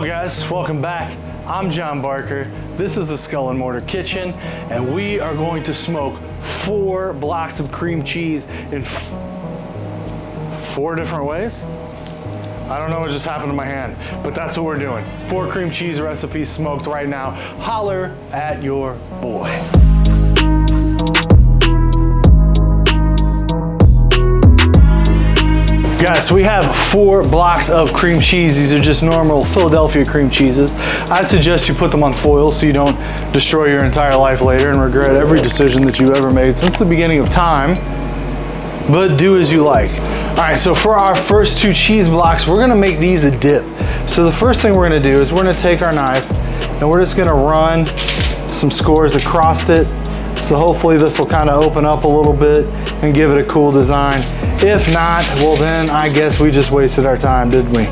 guys, welcome back. I'm John Barker. This is the Skull and Mortar Kitchen, and we are going to smoke 4 blocks of cream cheese in 4 different ways. I don't know what just happened to my hand, but that's what we're doing. 4 cream cheese recipes smoked right now. Holler at your boy. Guys, we have 4 blocks of cream cheese. These are just normal Philadelphia cream cheeses. I suggest you put them on foil so you don't destroy your entire life later and regret every decision that you ever made since the beginning of time, but do as you like. All right, so for our first 2 cheese blocks, we're gonna make these a dip. So the first thing we're gonna do is we're gonna take our knife and we're just gonna run some scores across it. So hopefully this will kind of open up a little bit and give it a cool design. If not, well then I guess we just wasted our time, didn't we?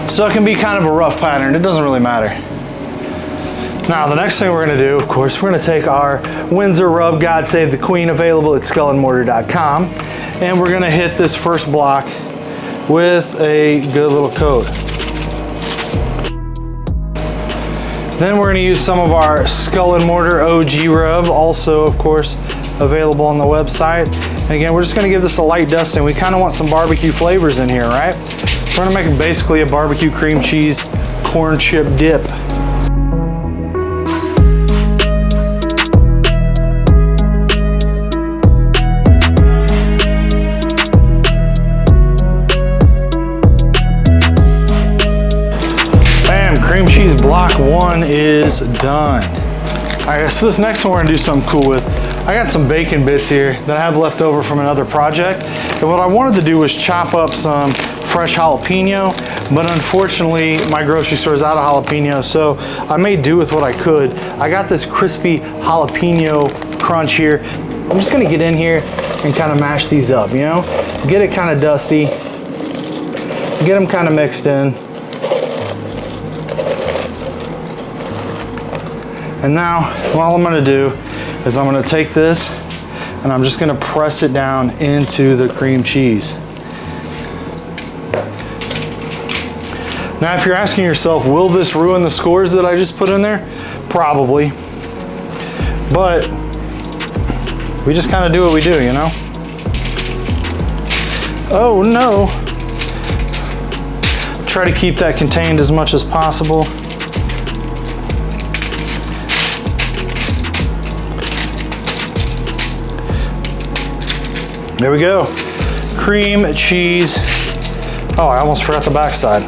So it can be kind of a rough pattern, it doesn't really matter. Now the next thing we're gonna do, of course, we're gonna take our Windsor Rub God Save the Queen, available at skullandmortar.com, and we're gonna hit this first block with a good little coat. Then we're gonna use some of our Skull and Mortar OG Rub, also of course available on the website. And again, we're just gonna give this a light dusting. We kind of want some barbecue flavors in here, right? We're gonna make basically a barbecue cream cheese corn chip dip. Cream cheese block 1 is done. All right, so this next one we're gonna do something cool with. I got some bacon bits here that I have left over from another project. And what I wanted to do was chop up some fresh jalapeno, but unfortunately my grocery store is out of jalapeno, so I made do with what I could. I got this crispy jalapeno crunch here. I'm just gonna get in here and kind of mash these up, you know? Get it kind of dusty, get them kind of mixed in. And now, all I'm gonna do is I'm gonna take this and I'm just gonna press it down into the cream cheese. Now, if you're asking yourself, will this ruin the scores that I just put in there? Probably. But we just kind of do what we do, you know? Oh no. Try to keep that contained as much as possible. There we go. Cream cheese. Oh, I almost forgot the back side.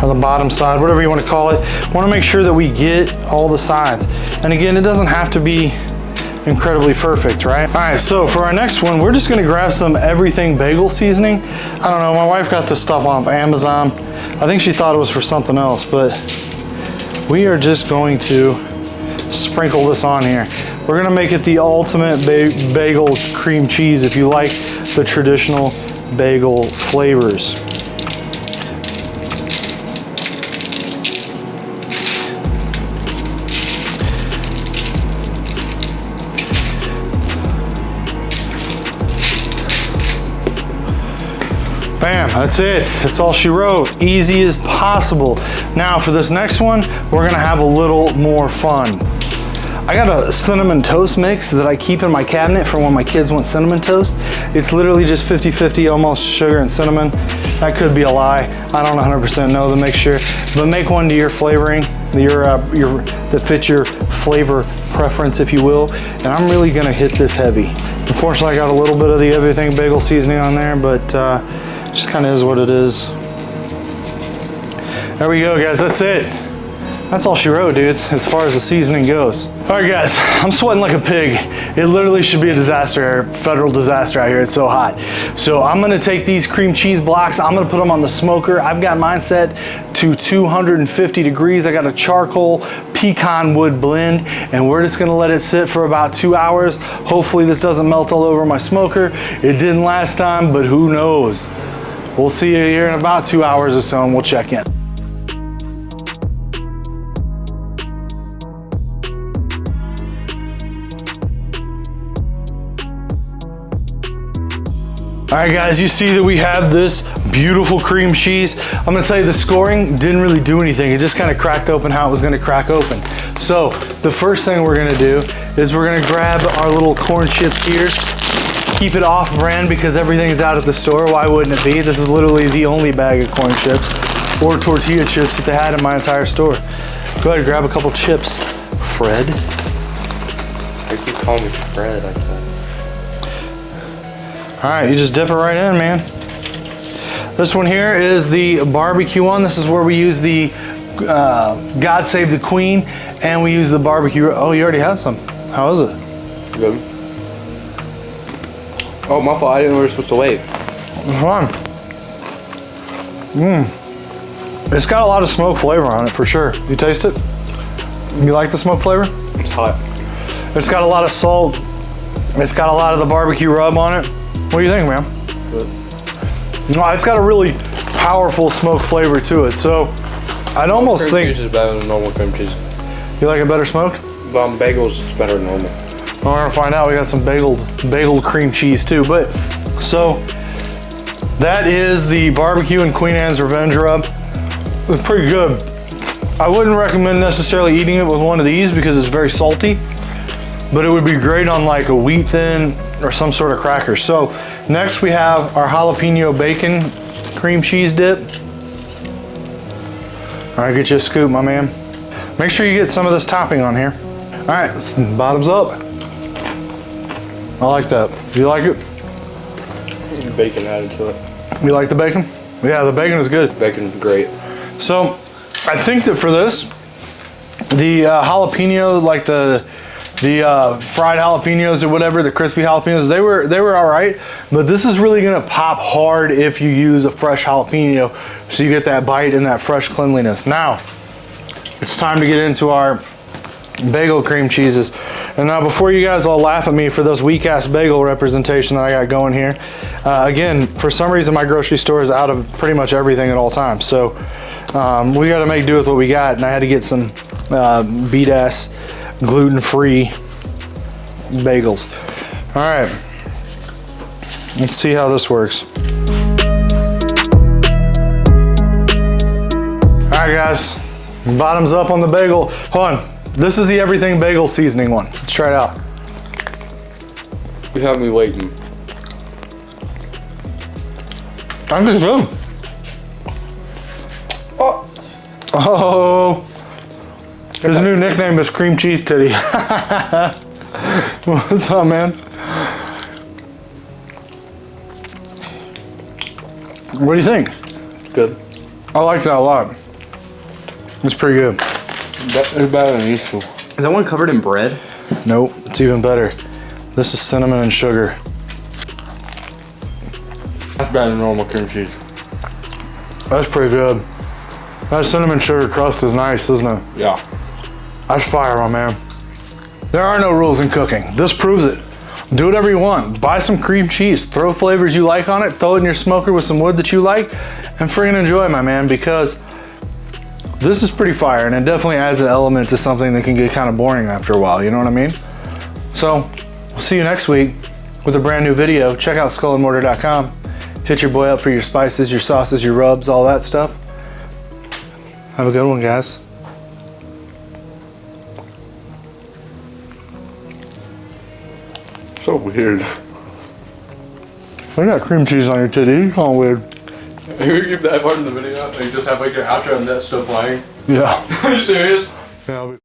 Or the bottom side, whatever you want to call it. Want to make sure that we get all the sides. And again, it doesn't have to be incredibly perfect, right? All right, so for our next one, we're just gonna grab some everything bagel seasoning. I don't know, my wife got this stuff off Amazon. I think she thought it was for something else, but we are just going to sprinkle this on here. We're gonna make it the ultimate bagel cream cheese if you like the traditional bagel flavors. Bam, that's it. That's all she wrote. Easy as possible. Now for this next one, we're gonna have a little more fun. I got a cinnamon toast mix that I keep in my cabinet for when my kids want cinnamon toast. It's literally just 50-50, almost sugar and cinnamon. That could be a lie. I don't 100% know the mixture, but make one to your flavoring, that fits your flavor preference, if you will. And I'm really gonna hit this heavy. Unfortunately, I got a little bit of the everything bagel seasoning on there, but just kind of is what it is. There we go, guys, that's it. That's all she wrote, dude, as far as the seasoning goes. All right, guys, I'm sweating like a pig. It literally should be a disaster, federal disaster out here. It's so hot. So I'm gonna take these cream cheese blocks, I'm gonna put them on the smoker. I've got mine set to 250 degrees. I got a charcoal pecan wood blend, and we're just gonna let it sit for about 2 hours. Hopefully this doesn't melt all over my smoker. It didn't last time, but who knows? We'll see you here in about 2 hours or so, and we'll check in. All right, guys, you see that we have this beautiful cream cheese. I'm gonna tell you the scoring didn't really do anything. It just kind of cracked open how it was gonna crack open. So the first thing we're gonna do is we're gonna grab our little corn chip here, keep it off brand because everything is out at the store. Why wouldn't it be? This is literally the only bag of corn chips or tortilla chips that they had in my entire store. Go ahead and grab a couple chips, Fred. Why keep calling me Fred like that? All right, you just dip it right in, man. This one here is the barbecue one. This is where we use the God Save the Queen, and we use the barbecue. Oh, you already had some. How is it? Good. Oh, my fault. I didn't know we were supposed to wait. It's fun. It's got a lot of smoke flavor on it for sure. You taste it? You like the smoke flavor? It's hot. It's got a lot of salt. It's got a lot of the barbecue rub on it. What do you think, man? Good. No, it's got a really powerful smoke flavor to it. So I'd almost cream think. cheese is better than normal cream cheese. You like it better smoked? But bagels is better than normal. Well, we're gonna find out. We got some bagel cream cheese too. But so that is the barbecue and Queen Anne's Revenge rub. It's pretty good. I wouldn't recommend necessarily eating it with one of these because it's very salty, but it would be great on like a wheat thin or some sort of cracker. So next we have our jalapeno bacon cream cheese dip. All right, get you a scoop, my man. Make sure you get some of this topping on here. All right, bottoms up. I like that. Do you like it? Bacon added to it. You like the bacon? Yeah, the bacon is good. Bacon's great. So I think that for this, the jalapeno, like the fried jalapenos or whatever, the crispy jalapenos, they were all right, but this is really gonna pop hard if you use a fresh jalapeno, so you get that bite and that fresh cleanliness. Now, it's time to get into our bagel cream cheeses. And now before you guys all laugh at me for this weak ass bagel representation that I got going here, again, for some reason my grocery store is out of pretty much everything at all times. So we gotta make do with what we got, and I had to get some beat ass gluten-free bagels. All right, let's see how this works. All right, guys, bottoms up on the bagel. Hold on, this is the everything bagel seasoning one. Let's try it out. You have me waiting. I'm just good. Oh. His new nickname is Cream Cheese Titty. What's up, man? What do you think? Good. I like that a lot. It's pretty good. It's better than used to. Is that one covered in bread? Nope, it's even better. This is cinnamon and sugar. That's better than normal cream cheese. That's pretty good. That cinnamon sugar crust is nice, isn't it? Yeah. That's fire, my man. There are no rules in cooking. This proves it. Do whatever you want. Buy some cream cheese. Throw flavors you like on it. Throw it in your smoker with some wood that you like. And friggin' enjoy, my man, because this is pretty fire, and it definitely adds an element to something that can get kind of boring after a while, you know what I mean? So, we'll see you next week with a brand new video. Check out skullandmortar.com. Hit your boy up for your spices, your sauces, your rubs, all that stuff. Have a good one, guys. So weird. I got cream cheese on your titty. You're kind of weird. You keep that part in the video and you just have like your outro and that's still playing? Yeah. Are you serious? Yeah.